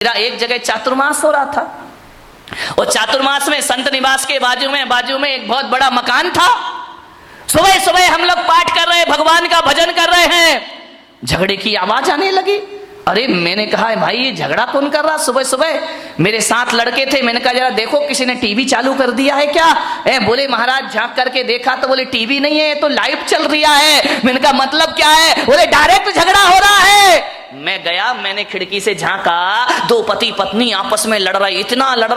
मेरा एक जगह चातुर्मास हो रहा था और चातुर्मास में संत निवास के बाजू में एक बहुत बड़ा मकान था। सुबह सुबह हम लोग पाठ कर रहे, भगवान का भजन कर रहे हैं, झगड़े की आवाज आने लगी। अरे मैंने कहा भाई ये झगड़ा कौन कर रहा सुबह सुबह? मेरे साथ लड़के थे, मैंने कहा जरा देखो किसी ने टीवी चालू कर दिया है क्या? बोले महाराज झांक करके देखा तो बोले टीवी नहीं है, ये तो लाइव चल रहा है। मैंने कहा मतलब क्या है? बोले डायरेक्ट झगड़ा हो रहा है। मैं गया, मैंने खिड़की से झांका, दो पति पत्नी आपस में लड़ रहे, इतना लड़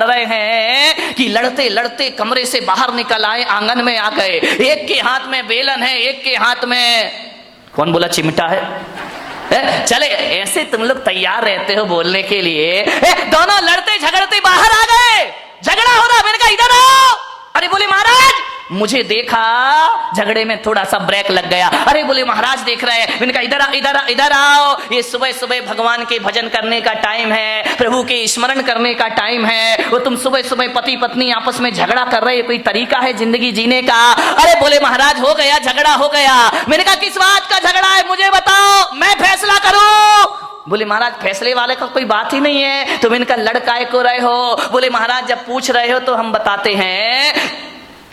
रहे हैं कि लड़ते लड़ते कमरे से बाहर निकल आए, आंगन में आ गए। एक के हाथ में बेलन है, एक के हाथ में कौन बोला चिमटा है। चले ऐसे तुम लोग तैयार रहते हो बोलने के लिए। दोनों लड़ते झगड़ते बाहर आ गए, झगड़ा हो रहा। मैंने कहा इधर आओ। अरे बोले महाराज, मुझे देखा, झगड़े में थोड़ा सा ब्रेक लग गया। अरे बोले महाराज देख रहे हैं। मैंने कहा इधर आओ, ये सुबह सुबह भगवान के भजन करने का टाइम है, प्रभु के स्मरण करने का टाइम है, वो तुम सुबह सुबह पति पत्नी आपस में झगड़ा कर रहे, कोई तरीका है जिंदगी जीने का? अरे बोले महाराज हो गया, झगड़ा हो गया। मैंने कहा किस बात का झगड़ा है मुझे बताओ, मैं फैसला करूं। बोले महाराज फैसले वाले का कोई बात ही नहीं है। तो मैंने कहा लड़काए को रहे हो? बोले महाराज जब पूछ रहे हो तो हम बताते हैं,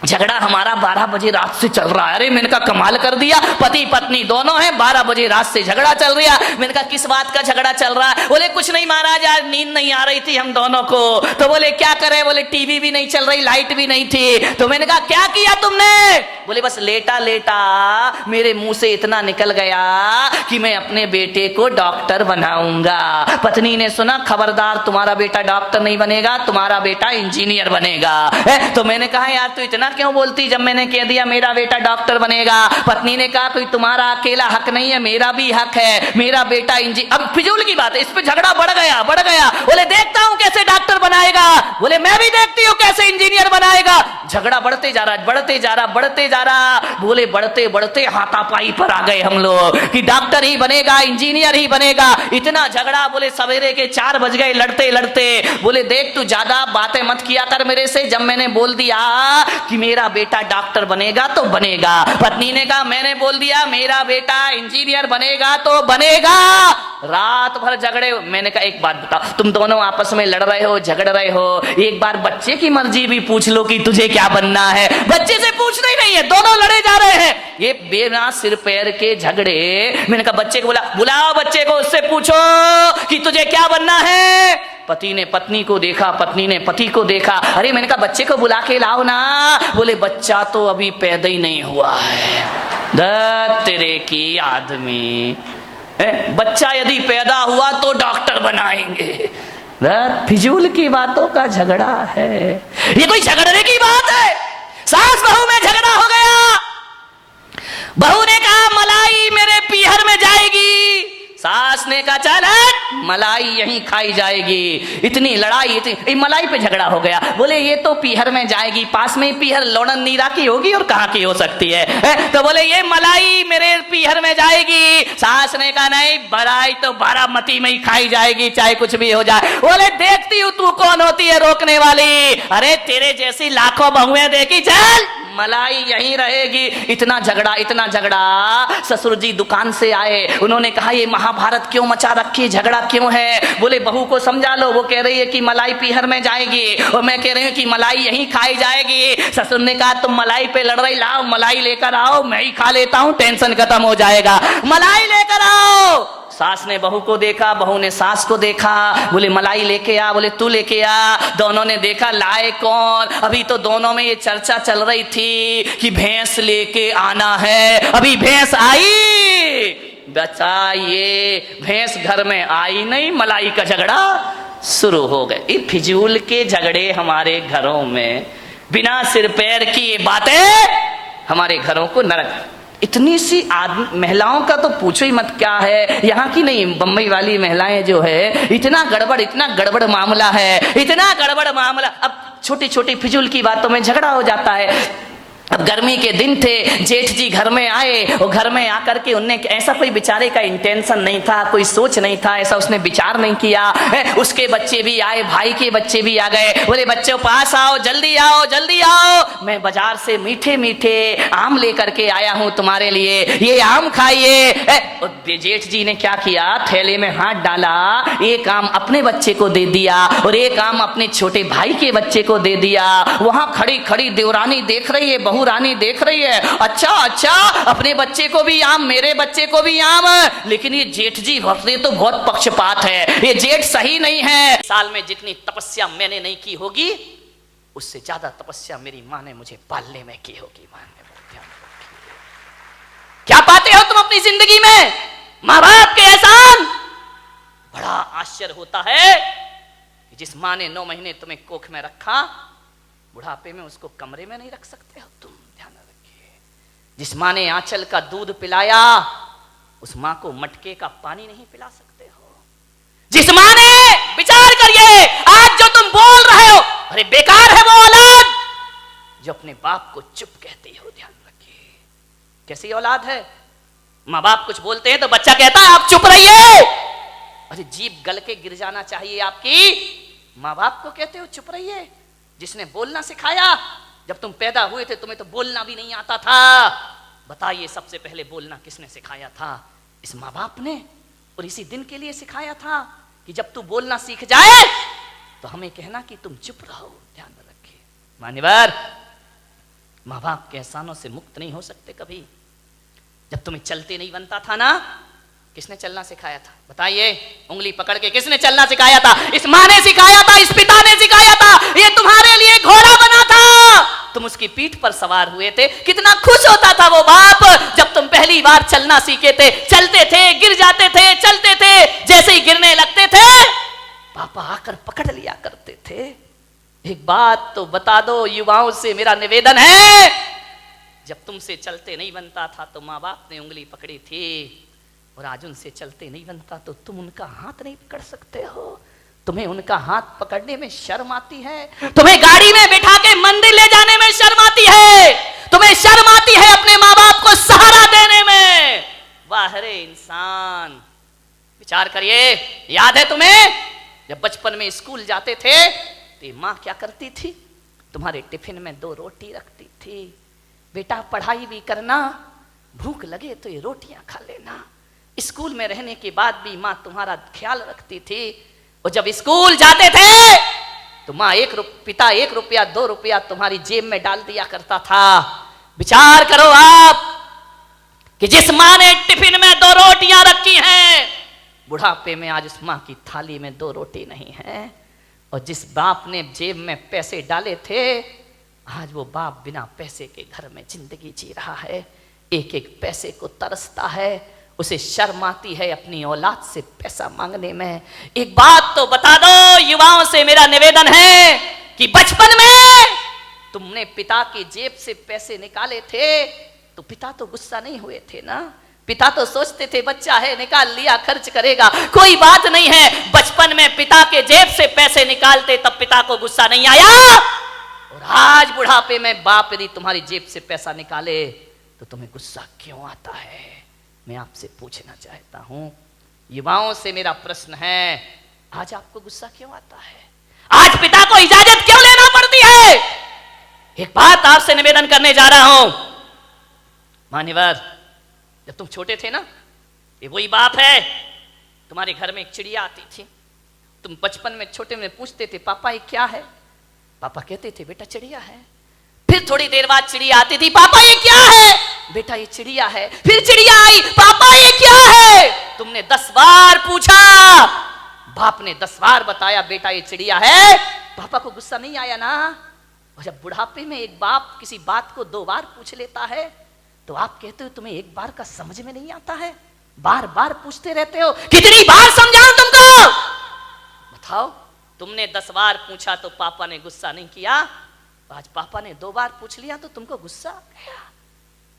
झगड़ा हमारा 12 बजे रात से चल रहा है। अरे मैंने कहा कमाल कर दिया, पति पत्नी दोनों हैं, 12 बजे रात से झगड़ा चल रहा है। मैंने कहा किस बात का झगड़ा चल रहा है? बोले कुछ नहीं महाराज, आज नींद नहीं आ रही थी हम दोनों को। तो बोले क्या करे? बोले टीवी भी नहीं चल रही, लाइट भी नहीं थी। तो मैंने कहा क्या किया तुमने? बोले बस लेटा लेटा मेरे मुंह से इतना निकल गया कि मैं अपने बेटे को डॉक्टर बनाऊंगा। पत्नी ने सुना, खबरदार तुम्हारा बेटा डॉक्टर नहीं बनेगा, तुम्हारा बेटा इंजीनियर बनेगा। तो मैंने कहा यार तू इतना क्यों बोलती जब मैंने कह दिया मेरा बेटा डॉक्टर बनेगा? पत्नी ने कहा कोई तुम्हारा अकेला हक नहीं है, मेरा भी हक है, मेरा बेटा अब फिजूल की बात है, इस पे झगड़ा बढ़ गया। बोले देखता हूं कैसे डॉक्टर बनाएगा। बोले मैं भी देखती हूं कैसे इंजीनियर बनाएगा। झगड़ा बढ़ते जा रहा। बोले बढ़ते बढ़ते हाथापाई पर आ गए हम लोग कि डॉक्टर ही बनेगा, इंजीनियर ही बनेगा। इतना झगड़ा, बोले सवेरे के 4 बज गए लड़ते लड़ते। बोले देख तू ज्यादा बातें मत किया कर मेरे से, जब मैंने बोल दिया कि मेरा बेटा डॉक्टर बनेगा तो बनेगा। पत्नी ने कहा मैंने बोल दिया मेरा बेटा इंजीनियर बनेगा तो बनेगा। रात भर झगड़े। मैंने कहा एक बात बताओ, तुम दोनों आपस में लड़ रहे हो, झगड़ रहे हो, एक बार बच्चे की मर्जी भी पूछ लो कि तुझे क्या बनना है। बच्चे से पूछना ही नहीं है, दोनों लड़े जा रहे हैं, ये बिना सिर पैर के झगड़े। मैंने कहा बच्चे को बुलाओ बच्चे को, उससे पूछो कि तुझे क्या बनना है। पति ने पत्नी को देखा, पत्नी ने पति को देखा। अरे मैंने कहा बच्चे को बुला के लाओ ना। बोले बच्चा तो अभी पैदा ही नहीं हुआ है। तेरे की आदमी, बच्चा यदि पैदा हुआ तो डॉक्टर बनाएंगे। फिजूल की बातों का झगड़ा है, ये कोई झगड़ने की बात है? सास बहू में झगड़ा हो गया। बहू ने कहा मलाई मेरे पीहर में जाएगी, सास ने कहा चल मलाई यहीं खाई जाएगी। इतनी लड़ाई, इतनी मलाई पे झगड़ा हो गया। बोले ये तो पीहर में जाएगी, पास में पीहर लोणन नीरा की होगी और कहाँ की हो सकती है? तो बोले ये मलाई मेरे पीहर में जाएगी। सास ने कहा नहीं, मलाई तो बारामती में ही खाई जाएगी, चाहे कुछ भी हो जाए। बोले देखती हूँ तू कौन होती है रोकने वाली, अरे तेरे जैसी लाखों बहुएं देखी, चल मलाई यहीं रहेगी। इतना झगड़ा। ससुर जी दुकान से आए, उन्होंने कहा ये महाभारत क्यों मचा रखी, झगड़ा क्यों है? बोले बहू को समझा लो, वो कह रही है कि मलाई पीहर में जाएगी और मैं कह रही हूँ कि मलाई यहीं खाई जाएगी। ससुर ने कहा तुम मलाई पे लड़ रही, लाओ मलाई लेकर आओ, मैं ही खा लेता हूँ, टेंशन खत्म हो जाएगा, मलाई लेकर आओ। सास ने बहू को देखा, बहू ने सास को देखा। बोले मलाई लेके आ, बोले तू लेके आ। दोनों ने देखा लाए कौन। अभी तो दोनों में ये चर्चा चल रही थी कि भैंस लेके आना है। अभी भैंस आई, बचा ये भैंस घर में आई नहीं, मलाई का झगड़ा शुरू हो गए। ये फिजूल के झगड़े हमारे घरों में, बिना सिर पैर की ये बातें हमारे घरों को नरक। इतनी सी महिलाओं का तो पूछो ही मत क्या है, यहाँ की नहीं बम्बई वाली महिलाएं जो है, इतना गड़बड़ मामला है, इतना गड़बड़ मामला। अब छोटी छोटी फिजूल की बातों में झगड़ा हो जाता है। अब गर्मी के दिन थे, जेठ जी घर में आए और घर में आकर के उनने ऐसा कोई बेचारे का इंटेंशन नहीं था, कोई सोच नहीं था, ऐसा उसने विचार नहीं किया। उसके बच्चे भी आए, भाई के बच्चे भी आ गए, बोले बच्चों पास आओ, जल्दी आओ, जल्दी आओ, मैं बाजार से मीठे मीठे आम लेकर के आया हूं तुम्हारे लिए, ये आम खाइए। जेठ जी ने क्या किया, थैले में हाथ डाला, एक आम अपने बच्चे को दे दिया और एक आम अपने छोटे भाई के बच्चे को दे दिया। वहां खड़ी खड़ी देवरानी देख रही है, बहू रानी देख रही है, अच्छा अच्छा अपने बच्चे को भी आम, मेरे बच्चे को भी आम। लेकिन ये जेठ जी भक्ति तो बहुत पक्षपात है, ये जेठ सही नहीं है। साल में जितनी तपस्या मैंने नहीं की होगी उससे ज्यादा तपस्या मेरी माँ ने मुझे पालने में की होगी। माँ ने क्या पाते हो तुम अपनी जिंदगी में, माँ बाप के एहसान। बड़ा आश्चर्य होता है कि जिस माँ ने 9 महीने तुम्हें कोख में रखा, बुढ़ापे में उसको कमरे में नहीं रख सकते हो तुम, ध्यान रखिए। जिस माँ ने आंचल का दूध पिलाया, उस माँ को मटके का पानी नहीं पिला सकते हो। जिस माँ ने, विचार करिए, आज जो तुम बोल रहे हो, अरे बेकार है वो औलाद जो अपने बाप को चुप कहती हो। ध्यान रखिए, कैसी औलाद है। माँ बाप कुछ बोलते हैं तो बच्चा कहता है आप चुप रहिए। अरे जीभ गल के गिर जाना चाहिए आपकी। माँ बाप को कहते हो चुप रहिए, जिसने बोलना सिखाया। जब तुम पैदा हुए थे तुम्हें तो बोलना भी नहीं आता था। बताइए सबसे पहले बोलना किसने सिखाया था? इस माँ बाप ने। और इसी दिन के लिए सिखाया था कि जब तू बोलना सीख जाए तो हमें कहना कि तुम चुप रहो। ध्यान रखिए मान्यवर, माँ बाप के एहसानों से मुक्त नहीं हो सकते कभी। जब तुम्हें चलते नहीं बनता था ना, किसने चलना सिखाया था? बताइए, उंगली पकड़ के किसने चलना सिखाया था? इस माँ ने सिखाया था, इस पिता ने सिखाया था। ये तुम्हारे लिए घोड़ा बना था, तुम उसकी पीठ पर सवार हुए थे। कितना खुश होता था वो बाप जब तुम पहली बार चलना सीखे थे। चलते थे, गिर जाते थे, चलते थे, जैसे ही गिरने लगते थे पापा आकर पकड़ लिया करते थे। एक बात तो बता दो, युवाओं से मेरा निवेदन है, जब तुमसे चलते नहीं बनता था तो माँ बाप ने उंगली पकड़ी थी, और आज उनसे चलते नहीं बनता तो तुम उनका हाथ नहीं पकड़ सकते हो। तुम्हें उनका हाथ पकड़ने में शर्म आती है, तुम्हें गाड़ी में बिठा के मंदिर ले जाने में शर्म आती है, तुम्हें शर्म आती है अपने माँ बाप को सहारा देने में। वाह रे इंसान, विचार करिए। याद है तुम्हें जब बचपन में स्कूल जाते थे तो माँ क्या करती थी? तुम्हारे टिफिन में 2 रोटी रखती थी। बेटा पढ़ाई भी करना, भूख लगे तो ये रोटियां खा लेना। स्कूल में रहने के बाद भी माँ तुम्हारा ख्याल रखती थी। और जब स्कूल जाते थे तो माँ पिता 1 रुपया 2 रुपया तुम्हारी जेब में डाल दिया करता था। विचार करो आप कि जिस माँ ने टिफिन में 2 रोटियां रखी हैं, बुढ़ापे में आज उस माँ की थाली में 2 रोटी नहीं है। और जिस बाप ने जेब में पैसे डाले थे, आज वो बाप बिना पैसे के घर में जिंदगी जी रहा है। एक एक पैसे को तरसता है, उसे शर्म आती है अपनी औलाद से पैसा मांगने में। एक बात तो बता दो, युवाओं से मेरा निवेदन है कि बचपन में तुमने पिता की जेब से पैसे निकाले थे तो पिता तो गुस्सा नहीं हुए थे ना? पिता तो सोचते थे बच्चा है, निकाल लिया, खर्च करेगा, कोई बात नहीं है। बचपन में पिता के जेब से पैसे निकालते तब पिता को गुस्सा नहीं आया। और आज बुढ़ापे में बाप यदि तुम्हारी जेब से पैसा निकाले तो तुम्हें गुस्सा क्यों आता है? मैं आपसे पूछना चाहता हूं, युवाओं से मेरा प्रश्न है, आज आपको गुस्सा क्यों आता है? आज पिता को इजाजत क्यों लेना पड़ती है? एक बात आपसे निवेदन करने जा रहा हूं मान्यवर, जब तुम छोटे थे ना, ये वही बाप है, तुम्हारे घर में एक चिड़िया आती थी। तुम बचपन में छोटे में पूछते थे पापा ये क्या है? पापा कहते थे बेटा चिड़िया है। फिर थोड़ी देर बाद चिड़िया आती थी, पापा ये क्या है? बेटा ये चिड़िया है। फिर चिड़िया आई, पापा ये क्या है? तुमने 10 बार पूछा, बाप ने 10 बार बताया बेटा ये चिड़िया है। पापा को गुस्सा नहीं आया ना? और जब बुढ़ापे में एक बाप किसी बात को 2 बार पूछ लेता है तो आप कहते हो तुम्हें एक बार का समझ में नहीं आता है, बार बार पूछते रहते हो। कितनी बार समझाऊं तुमको? बताओ, तुमने 10 बार पूछा तो पापा ने गुस्सा नहीं किया, आज पापा ने 2 बार पूछ लिया तो तुमको गुस्सा आ गया।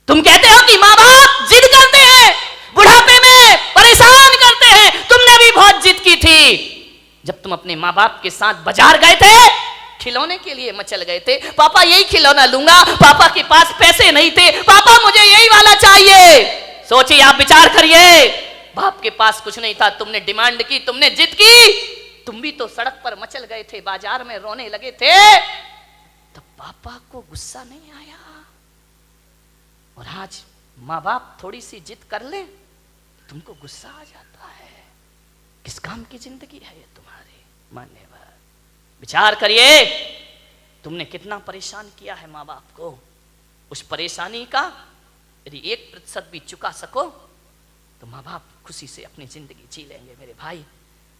तुम कहते हो कि माँ बाप जिद करते हैं, बुढ़ापे में परेशान करते हैं। तुमने भी बहुत जिद की थी जब तुम अपने माँ बाप के साथ बाजार गए थे। खिलौने के लिए मचल गए थे, पापा यही खिलौना लूंगा, पापा के पास पैसे नहीं थे, पापा मुझे यही वाला चाहिए। सोचिए, आप विचार करिए, बाप के पास कुछ नहीं था, तुमने डिमांड की, तुमने जिद की, तुम भी तो सड़क पर मचल गए थे, बाजार में रोने लगे थे, तो पापा को गुस्सा नहीं आया? और आज माँ बाप थोड़ी सी जिद कर ले, तुमको गुस्सा आ जाता है। किस काम की जिंदगी है ये तुम्हारी? मान्यवर, विचार करिए, तुमने कितना परेशान किया है माँ बाप को। उस परेशानी का यदि 1% भी चुका सको तो माँ बाप खुशी से अपनी जिंदगी जी लेंगे। मेरे भाई,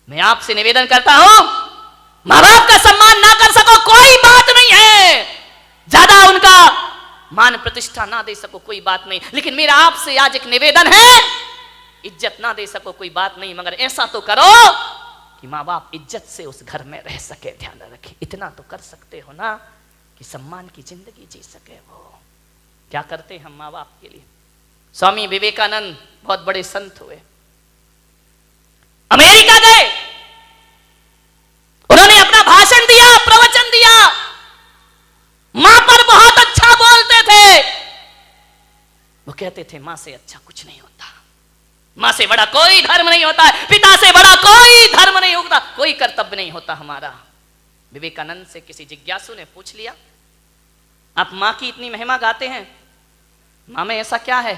मैं आपसे निवेदन करता हूं, माँ बाप का सम्मान ना कर सको कोई बात नहीं है, ज्यादा उनका मान प्रतिष्ठा ना दे सको कोई बात नहीं, लेकिन मेरा आपसे आज एक निवेदन है, इज्जत ना दे सको कोई बात नहीं, मगर ऐसा तो करो कि माँ बाप इज्जत से उस घर में रह सके। ध्यान रखे, इतना तो कर सकते हो ना कि सम्मान की जिंदगी जी सके। वो क्या करते हम माँ बाप के लिए? स्वामी विवेकानंद बहुत बड़े संत हुए, अमेरिका गए, उन्होंने अपना भाषण दिया, प्रवचन दिया, मां पर बहुत अच्छा बोलते थे। वो कहते थे मां से अच्छा कुछ नहीं होता, मां से बड़ा कोई धर्म नहीं होता, पिता से बड़ा कोई धर्म नहीं होता, कोई कर्तव्य नहीं होता हमारा। विवेकानंद से किसी जिज्ञासु ने पूछ लिया, आप मां की इतनी महिमा गाते हैं, मां में ऐसा क्या है?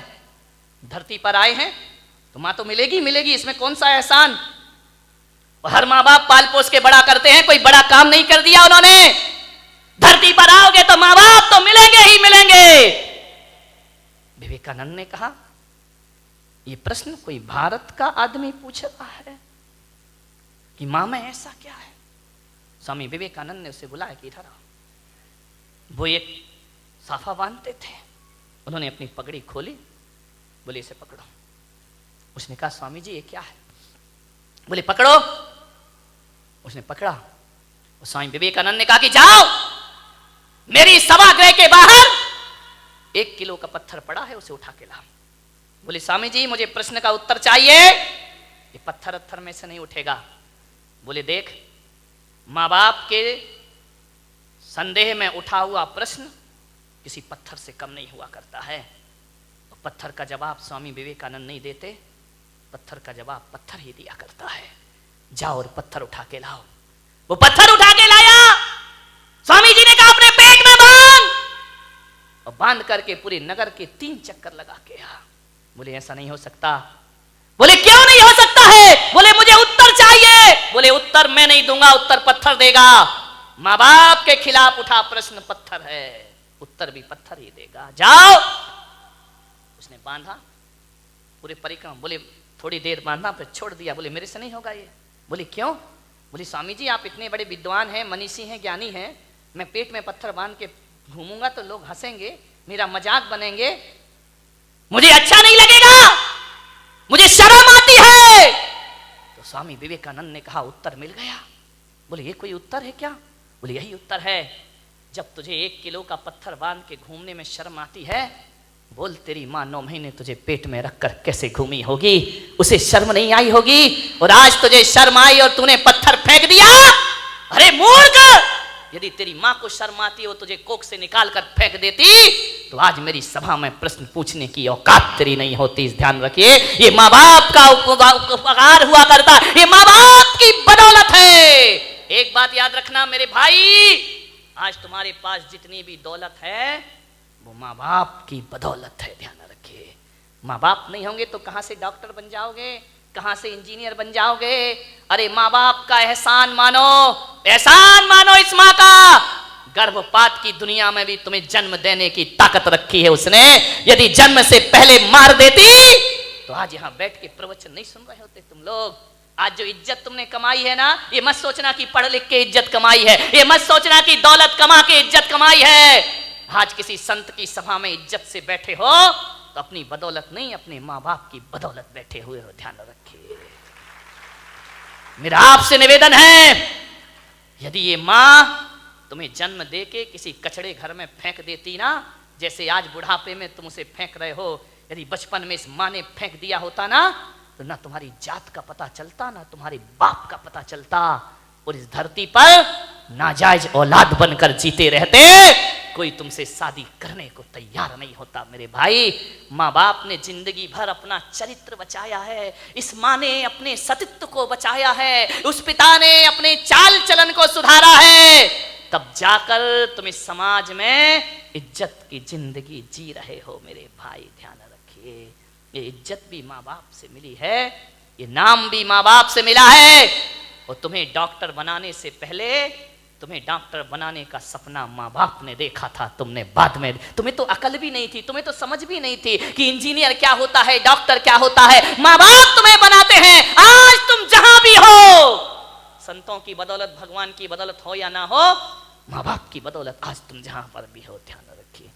धरती पर आए हैं तो मां तो मिलेगी मिलेगी, इसमें कौन सा एहसान? और हर मां बाप पाल पोस के बड़ा करते हैं, कोई बड़ा काम नहीं कर दिया उन्होंने। धरती पर आओगे तो मां बाप तो मिलेंगे ही मिलेंगे। विवेकानंद ने कहा, यह प्रश्न कोई भारत का आदमी पूछ रहा है कि मां में ऐसा क्या है? स्वामी विवेकानंद ने उसे बुलाया कि इधर आओ। वो एक साफा बांधते थे, उन्होंने अपनी पगड़ी खोली, बोले इसे पकड़ो। उसने कहा, स्वामी जी ये क्या है? बोले पकड़ो। उसने पकड़ा। और स्वामी विवेकानंद ने कहा कि जाओ, मेरी सभागृह के बाहर 1 किलो का पत्थर पड़ा है, उसे उठा के लाओ। बोले स्वामी जी मुझे प्रश्न का उत्तर चाहिए। ये पत्थर में से नहीं उठेगा। बोले देख, मां बाप के संदेह में उठा हुआ प्रश्न किसी पत्थर से कम नहीं हुआ करता है। और पत्थर का जवाब स्वामी विवेकानंद नहीं देते, पत्थर का जवाब पत्थर ही दिया करता है। जाओ और पत्थर उठा के लाओ। वो पत्थर उठा के लाया। स्वामी जी ने कहा अपने पेट में बांध, और बांध करके पूरे नगर के 3 चक्कर लगा के आ। बोले ऐसा नहीं हो सकता। बोले क्यों नहीं हो सकता है? बोले मुझे उत्तर चाहिए। बोले उत्तर मैं नहीं दूंगा, उत्तर पत्थर देगा। मां बाप के खिलाफ उठा प्रश्न पत्थर है, उत्तर भी पत्थर ही देगा। जाओ। उसने बांधा पूरे परिक्रमा। बोले थोड़ी देर बांधा फिर छोड़ दिया। बोले मेरे से नहीं होगा ये। बोले क्यों? बोले स्वामी जी आप इतने बड़े विद्वान हैं, मनीषी हैं, ज्ञानी हैं, मैं पेट में पत्थर बांध के घूमूंगा तो लोग हंसेंगे, मेरा मजाक बनेंगे, मुझे अच्छा नहीं लगेगा, मुझे शर्म आती है। तो स्वामी विवेकानंद ने कहा उत्तर मिल गया। बोले ये कोई उत्तर है क्या? बोले यही उत्तर है। जब तुझे 1 किलो का पत्थर बांध के घूमने में शर्म आती है, बोल तेरी मां 9 महीने तुझे पेट में रखकर कैसे घूमी होगी, उसे शर्म नहीं आई होगी। और आज तुझे शर्म आई और तूने पत्थर फेंक दिया। अरे मूर्ख, यदि तेरी मां को शर्म आती हो तुझे कोख से निकाल कर फेंक देती तो आज मेरी सभा में प्रश्न पूछने की औकात तेरी नहीं होती। ध्यान रखिए, ये माँ बाप का उपकार हुआ करता, ये माँ बाप की बदौलत है। एक बात याद रखना मेरे भाई, आज तुम्हारे पास जितनी भी दौलत है वो माँ बाप की बदौलत है। ध्यान रखिए, माँ बाप नहीं होंगे तो कहां से डॉक्टर बन जाओगे, कहां से इंजीनियर बन जाओगे? अरे माँ बाप का एहसान मानो, एहसान मानो इस माँ का। गर्भपात की दुनिया में भी तुम्हें जन्म देने की ताकत रखी है उसने। यदि जन्म से पहले मार देती तो आज यहां बैठ के प्रवचन नहीं सुन रहे होते तुम लोग। आज जो इज्जत तुमने कमाई है ना, ये मत सोचना कि पढ़ लिख के इज्जत कमाई है, ये मत सोचना कि दौलत कमा के इज्जत कमाई है। आज किसी संत की सभा में इज्जत से बैठे हो तो अपनी बदौलत नहीं, अपने माँ बाप की बदौलत बैठे हुए हो। ध्यान रखिए, मेरा आपसे निवेदन है, यदि ये माँ तुम्हें जन्म दे के किसी कचड़े घर में फेंक देती ना, जैसे आज बुढ़ापे में तुम उसे फेंक रहे हो, यदि बचपन में इस माँ ने फेंक दिया होता ना तो ना तुम्हारी जात का पता चलता, ना तुम्हारे बाप का पता चलता, और इस धरती पर नाजायज औलाद बनकर जीते रहते, कोई तुमसे शादी करने को तैयार नहीं होता मेरे भाई। माँ बाप ने जिंदगी भर अपना चरित्र बचाया है, इस माँ ने अपने सतीत्व को बचाया है, उस पिता ने अपने चाल चलन को सुधारा है, तब जाकर तुम इस समाज में इज्जत की जिंदगी जी रहे हो मेरे भाई। ध्यान रखिए, ये इज्जत भी माँ बाप से मिली है, ये नाम भी माँ बाप से मिला है। और तुम्हें डॉक्टर बनाने से पहले, तुम्हें डॉक्टर बनाने का सपना माँ बाप ने देखा था, तुमने बाद में, तुम्हें तो अकल भी नहीं थी, तुम्हें तो समझ भी नहीं थी कि इंजीनियर क्या होता है, डॉक्टर क्या होता है। माँ बाप तुम्हें बनाते हैं। आज तुम जहां भी हो, संतों की बदौलत, भगवान की बदौलत हो या ना हो, माँ बाप की बदौलत आज तुम जहां पर भी हो। ध्यान रखिए।